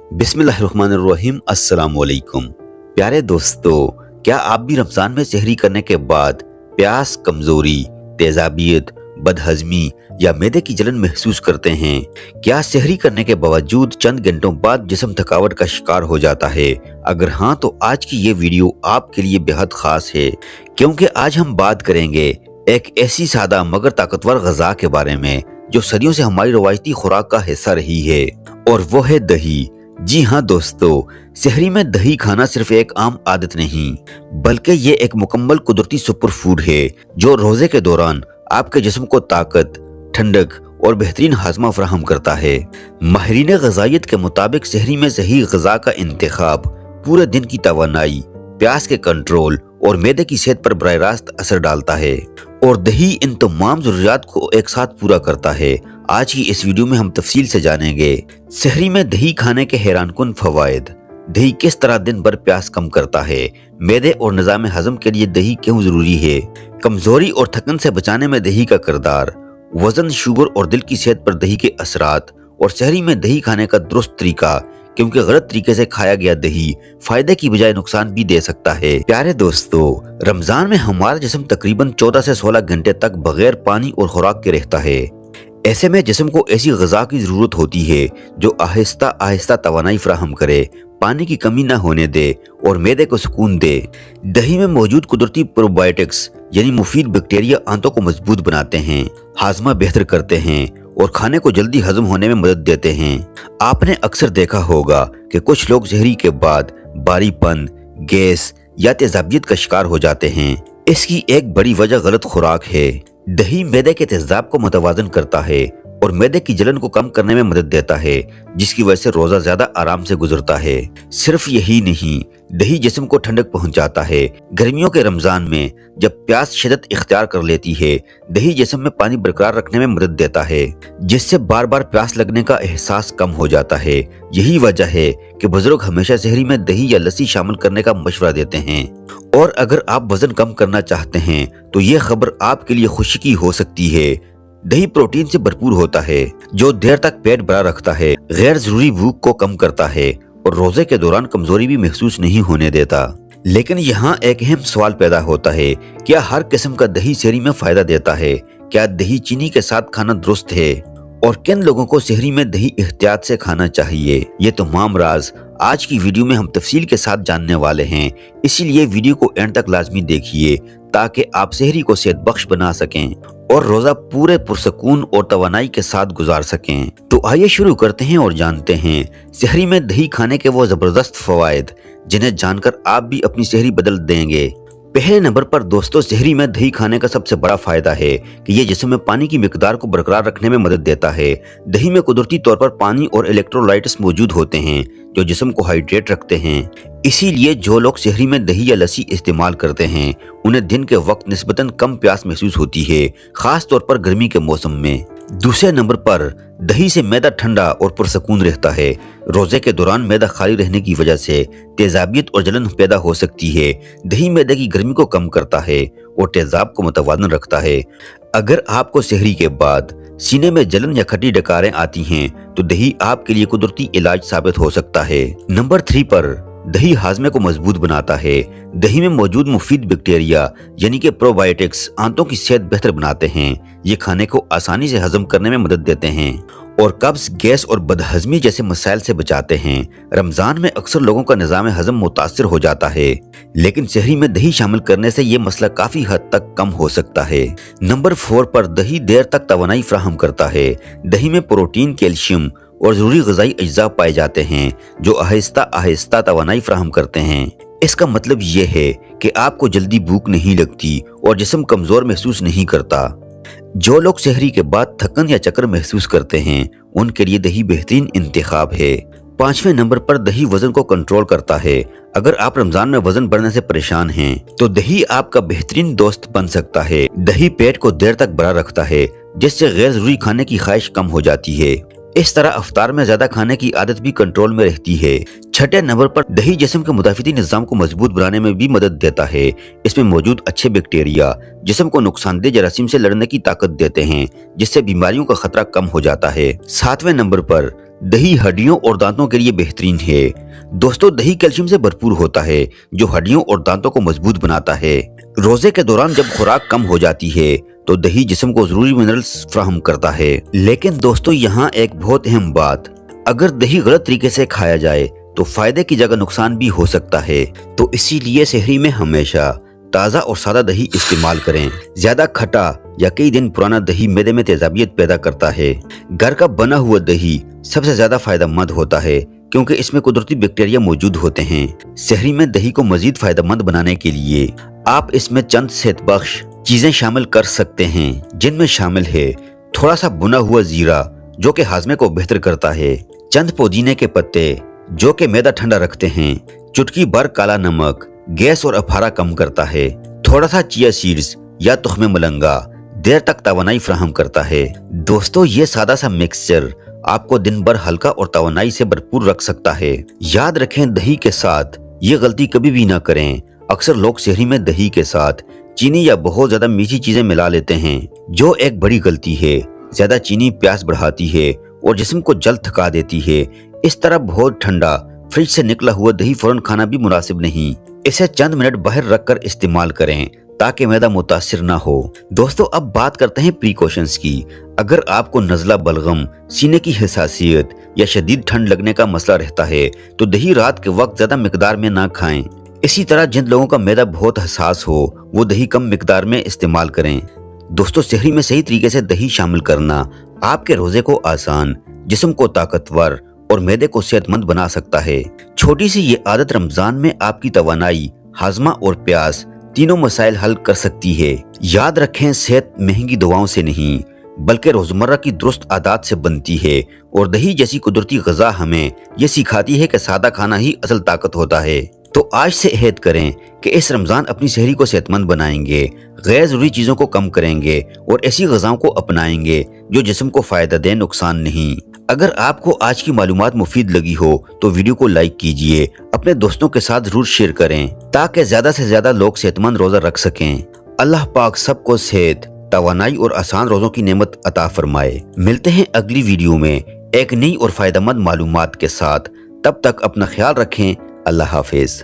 बिस्मिल्लाहिर्रहमानिर्रहीम। अस्सलाम वालेकुम। प्यारे दोस्तों, क्या आप भी रमज़ान में सहरी करने के बाद प्यास, कमज़ोरी, तेज़ाबियत, बदहज़मी या मैदे की जलन महसूस करते हैं? क्या सहरी करने के बावजूद चंद घंटों बाद जिस्म थकावट का शिकार हो जाता है? अगर हाँ, तो आज की ये वीडियो आपके लिए बेहद ख़ास है, क्योंकि आज हम बात करेंगे एक ऐसी सादा मगर ताकतवर ग़िज़ा के बारे में जो सदियों से हमारी रवायती खुराक का हिस्सा रही है, और वो है दही। जी हाँ दोस्तों, सहरी में दही खाना सिर्फ एक आम आदत नहीं, बल्कि ये एक मुकम्मल कुदरती सुपर फूड है जो रोजे के दौरान आपके जिस्म को ताकत, ठंडक और बेहतरीन हाजमा फराहम करता है। माहिरीन ग़िज़ाइयत के मुताबिक सहरी में सही ग़िज़ा का इंतखाब पूरे दिन की तवानाई, प्यास के कंट्रोल और मैदे की सेहत पर बराह रास्त असर डालता है, और दही इन तमाम ज़रूरियात को एक साथ पूरा करता है। आज की इस वीडियो में हम तफसील से जानेंगे सहरी में दही खाने के हैरानकुन फवायद, दही किस तरह दिन भर प्यास कम करता है, मैदे और निज़ाम हजम के लिए दही क्यों जरूरी है, कमजोरी और थकन से बचाने में दही का किरदार, वजन, शुगर और दिल की सेहत पर दही के असरात, और सहरी में दही खाने का दुरुस्त तरीका, क्योंकि गलत तरीके से खाया गया दही फायदे की बजाय नुकसान भी दे सकता है। प्यारे दोस्तों, रमजान में हमारा जिस्म तकरीबन 14 से 16 घंटे तक बगैर पानी और खुराक के रहता है। ऐसे में जिस्म को ऐसी ग़िज़ा की जरूरत होती है जो आहिस्ता आहिस्ता तवानाई फराहम करे, पानी की कमी न होने दे और मैदे को सुकून दे। दही में मौजूद कुदरती प्रोबायोटिक्स यानी मुफीद बैक्टीरिया आंतों को मजबूत बनाते हैं, हाजमा बेहतर करते हैं और खाने को जल्दी हजम होने में मदद देते हैं। आपने अक्सर देखा होगा कि कुछ लोग सहरी के बाद भारीपन, गैस या तेजाबियत का शिकार हो जाते हैं। इसकी एक बड़ी वजह गलत खुराक है। दही मैदे के तेजाब को मुतवाजन करता है और मैदे की जलन को कम करने में मदद देता है, जिसकी वजह से रोजा ज्यादा आराम से गुजरता है। सिर्फ यही नहीं, दही जिस्म को ठंडक पहुंचाता है। गर्मियों के रमजान में जब प्यास शिद्दत इख्तियार कर लेती है, दही जिस्म में पानी बरकरार रखने में मदद देता है, जिससे बार बार प्यास लगने का एहसास कम हो जाता है। यही वजह है कि बुजुर्ग हमेशा सहरी में दही या लस्सी शामिल करने का मशवरा देते हैं। और अगर आप वजन कम करना चाहते हैं तो ये खबर आपके लिए खुशी की हो सकती है। दही प्रोटीन से भरपूर होता है जो देर तक पेट भरा रखता है, गैर जरूरी भूख को कम करता है और रोजे के दौरान कमजोरी भी महसूस नहीं होने देता। लेकिन यहाँ एक अहम सवाल पैदा होता है, क्या हर किस्म का दही सहरी में फायदा देता है? क्या दही चीनी के साथ खाना दुरुस्त है? और किन लोगों को सहरी में दही एहतियात से खाना चाहिए? ये तमाम राज आज की वीडियो में हम तफसील के साथ जानने वाले हैं, इसीलिए वीडियो को एंड तक लाजमी देखिए ताकि आप सहरी को सेहत बख्श बना सकें और रोजा पूरे पुरसकून और तवानाई के साथ गुजार सकें। तो आइए शुरू करते हैं और जानते हैं सहरी में दही खाने के वो जबरदस्त फवायद जिन्हें जानकर आप भी अपनी सहरी बदल देंगे। पहले नंबर पर दोस्तों, सहरी में दही खाने का सबसे बड़ा फायदा है कि ये जिस्म में पानी की मिकदार को बरकरार रखने में मदद देता है। दही में कुदरती तौर पर पानी और इलेक्ट्रोलाइट्स मौजूद होते हैं जो जिस्म को हाइड्रेट रखते हैं। इसीलिए जो लोग सहरी में दही या लस्सी इस्तेमाल करते हैं उन्हें दिन के वक्त निस्बतन कम प्यास महसूस होती है, खास तौर पर गर्मी के मौसम में। दूसरे नंबर पर दही से मैदा ठंडा और पुरसकून रहता है। रोजे के दौरान मैदा खाली रहने की वजह से तेजाबियत और जलन पैदा हो सकती है। दही मैदे की गर्मी को कम करता है और तेजाब को मुतवाज़न रखता है। अगर आपको सहरी के बाद सीने में जलन या खट्टी डकारें आती हैं तो दही आपके लिए कुदरती इलाज साबित हो सकता है। नंबर 3 पर दही हाजमे को मजबूत बनाता है। दही में मौजूद मुफीद बैक्टीरिया यानी कि प्रोबायोटिक्स आंतों की सेहत बेहतर बनाते हैं। ये खाने को आसानी से हजम करने में मदद देते हैं और कब्ज, गैस और बदहजमी जैसे मसाइल से बचाते हैं। रमजान में अक्सर लोगों का निज़ाम हजम मुतासिर हो जाता है, लेकिन सहरी में दही शामिल करने से ये मसला काफी हद तक कम हो सकता है। नंबर 4 पर दही देर तक तवानाई फराहम करता है। दही में प्रोटीन, कैल्शियम और जरूरी ग़िज़ाई अज्जा पाए जाते हैं जो आहिस्ता आहिस्ता तवानाई फराहम करते हैं। इसका मतलब ये है कि आपको जल्दी भूख नहीं लगती और जिस्म कमजोर महसूस नहीं करता। जो लोग सहरी के बाद थकन या चक्कर महसूस करते हैं उनके लिए दही बेहतरीन इंतखाब है। 5वें नंबर पर दही वजन को कंट्रोल करता है। अगर आप रमजान में वजन बढ़ने से परेशान हैं तो दही आपका बेहतरीन दोस्त बन सकता है। दही पेट को देर तक भरा रखता है जिससे गैर जरूरी खाने की ख्वाहिश कम हो जाती है। इस तरह अफ्तार में ज्यादा खाने की आदत भी कंट्रोल में रहती है। 6ठे नंबर पर दही जिस्म के मुदाफिती निज़ाम को मजबूत बनाने में भी मदद देता है। इसमें मौजूद अच्छे बैक्टीरिया जिस्म को नुकसानदेह जरासीम से लड़ने की ताकत देते हैं, जिससे बीमारियों का खतरा कम हो जाता है। 7वें नंबर पर दही हड्डियों और दांतों के लिए बेहतरीन है। दोस्तों, दही कैल्शियम से भरपूर होता है जो हड्डियों और दांतों को मजबूत बनाता है। रोजे के दौरान जब खुराक कम हो जाती है तो दही जिस्म को जरूरी मिनरल्स फराहम करता है। लेकिन दोस्तों, यहाँ एक बहुत अहम बात, अगर दही गलत तरीके से खाया जाए तो फायदे की जगह नुकसान भी हो सकता है। तो इसीलिए सहरी में हमेशा ताज़ा और सादा दही इस्तेमाल करें। ज्यादा खट्टा या कई दिन पुराना दही मैदे में तेजाबियत पैदा करता है। घर का बना हुआ दही सबसे ज्यादा फायदेमंद होता है क्योंकि इसमें कुदरती बैक्टीरिया मौजूद होते हैं। सहरी में दही को मजीद फायदेमंद बनाने के लिए आप इसमें चंद सेहतबख्श चीजें शामिल कर सकते हैं, जिनमें शामिल है थोड़ा सा भुना हुआ जीरा जो कि हाजमे को बेहतर करता है, चंद पुदीने के पत्ते जो कि मैदा ठंडा रखते हैं, चुटकी भर काला नमक गैस और अफारा कम करता है, थोड़ा सा चिया सीड्स या तुख्मे मलंगा देर तक तवानाई फराहम करता है। दोस्तों, ये सादा सा मिक्सचर आपको दिन भर हल्का और तवानाई से भरपूर रख सकता है। याद रखें, दही के साथ ये गलती कभी भी ना करें। अक्सर लोग सहरी में दही के साथ चीनी या बहुत ज्यादा मीठी चीजें मिला लेते हैं, जो एक बड़ी गलती है। ज्यादा चीनी प्यास बढ़ाती है और जिस्म को जल्द थका देती है। इस तरह बहुत ठंडा फ्रिज से निकला हुआ दही फौरन खाना भी मुनासिब नहीं। इसे चंद मिनट बाहर रखकर इस्तेमाल करें ताकि मैदा मुतासिर ना हो। दोस्तों, अब बात करते हैं प्रिकॉशंस की। अगर आपको नज़ला, बलगम, सीने की हसासियत या शदीद ठंड लगने का मसला रहता है तो दही रात के वक्त ज्यादा मिकदार में ना खाएं। इसी तरह जिन लोगों का मैदा बहुत हसास हो वो दही कम मिकदार में इस्तेमाल करें। दोस्तों, सहरी में सही तरीके से दही शामिल करना आपके रोजे को आसान, जिस्म को ताकतवर और मैदे को सेहतमंद बना सकता है। छोटी सी ये आदत रमजान में आपकी तवानाई, हाजमा और प्यास तीनों मसाइल हल कर सकती है। याद रखें, सेहत महंगी दवाओं से नहीं बल्कि रोजमर्रा की दुरुस्त आदत से बनती है और दही जैसी कुदरती गजा हमें ये सिखाती है कि सादा खाना ही असल ताकत होता है। तो आज से अहद करें कि इस रमजान अपनी सहरी को सेहतमंद बनाएंगे, गैर जरूरी चीजों को कम करेंगे और ऐसी गजाओं को अपनाएंगे जो जिस्म को फायदा दे, नुकसान नहीं। अगर आपको आज की मालूमात मुफीद लगी हो तो वीडियो को लाइक कीजिए, अपने दोस्तों के साथ जरूर शेयर करें ताकि ज्यादा से ज्यादा लोग सेहतमंद रोजा रख सकें। अल्लाह पाक सबको सेहत, तवानाई और आसान रोजों की नेमत अता फरमाए। मिलते हैं अगली वीडियो में एक नई और फायदेमंद मालूमात के साथ। तब तक अपना ख्याल रखें। अल्लाह हाफिज।